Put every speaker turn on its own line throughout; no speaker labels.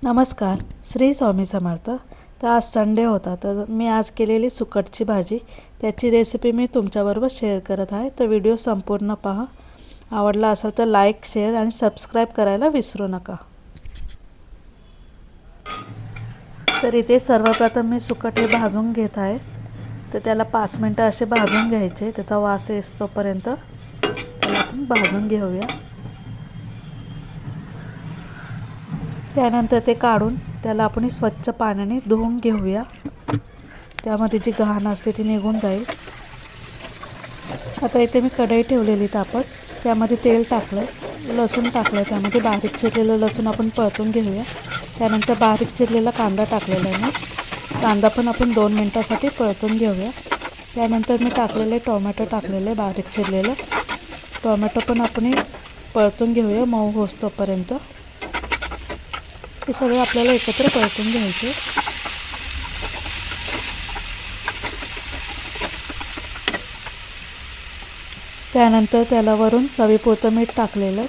नमस्कार. श्री स्वामी समर्थ. तर आज संडे होता, तर मी आज केलेली सुकटची भाजी त्याची रेसिपी मी तुमच्याबरोबर शेअर करत आहे. तर व्हिडिओ संपूर्ण पहा. आवडला असेल तर लाईक, शेअर आणि सबस्क्राईब करायला विसरू नका. तर इथे सर्वप्रथम मी सुकट हे भाजून घेत आहे. तर त्याला 5 मिनटं असे भाजून घ्यायचे, त्याचा वास येतोपर्यंत त्याला आपण भाजून घेऊया. त्यानंतर ते काढून त्याला आपण स्वच्छ पाण्याने धुवून घेऊया. त्यामध्ये जी घाण असते ती निघून जाईल. आता इथे मी कढई ठेवलेली तापत, त्यामध्ये तेल टाकलं, लसूण टाकलं, त्यामध्ये बारीक चिरलेलं लसूण आपण परतून घेऊया. त्यानंतर बारीक चिरलेला कांदा टाकलेला आहे मी. कांदा पण आपण 2 मिनटासाठी परतून घेऊया. त्यानंतर मी टाकलेले टोमॅटो टाकलेले बारीक चिरलेलं. टोमॅटो पण आपण परतून घेऊया मऊ होईस्तोपर्यंत. हे सगळं आपल्याला एकत्र परतून घ्यायचे. त्यानंतर त्याला वरून चवीपुरतं मीठ टाकलेलं.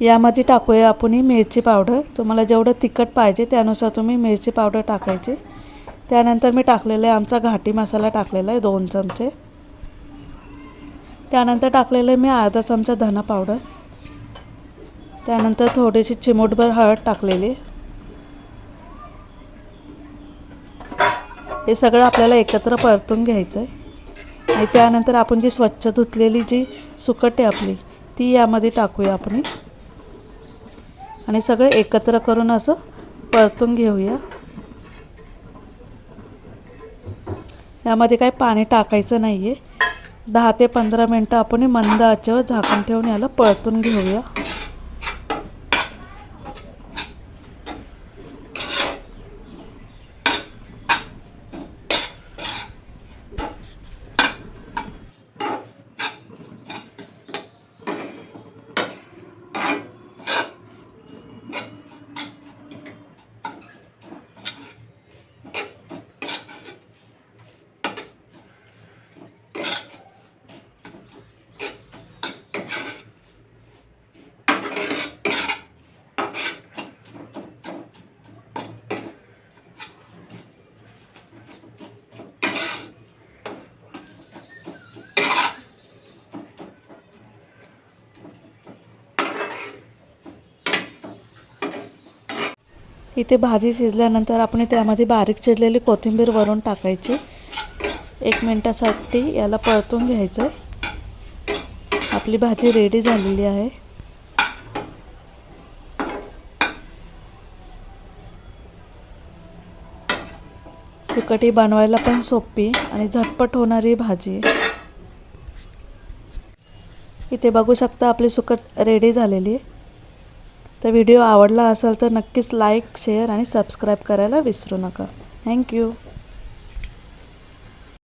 यामध्ये टाकूया आपण मिरची पावडर. तुम्हाला जेवढं तिखट पाहिजे त्यानुसार तुम्ही मिरची पावडर टाकायची. त्यानंतर मी टाकलेलं आहे आमचा घाटी मसाला टाकलेला आहे 2 चमचे. त्यानंतर टाकलेलं आहे मी अर्धा चमचा धना पावडर. त्यानंतर थोडीशी चिमूटभर हळद टाकलेली. हे सगळं आपल्याला एकत्र परतून घ्यायचं आहे. आणि त्यानंतर आपण जी स्वच्छ धुतलेली जी सुकट आहे आपली ती यामध्ये टाकूया आपण. आणि सगळं एकत्र करून असं परतून घेऊया. यामध्ये काही पाणी टाकायचं नाही आहे. 10 ते 15 मिनटं आपण मंद आचेवर झाकण ठेवून याला परतून घेऊया. इथे भाजी शिजल्यानंतर आपण त्यामध्ये बारीक चिरलेली कोथिंबीर वरून टाकायची. 1 मिनिटासाठी याला परतून घ्यायचं. आपली भाजी रेडी झालेली आहे. सुकटी बनवायला पण सोपी आणि झटपट होणारी भाजी आहे. इथे बघू शकता आपली सुकट रेडी झालेली आहे. तर व्हिडिओ आवडला असेल तर नक्कीच लाईक, शेअर आणि सबस्क्राईब करायला विसरू नका. थँक्यू.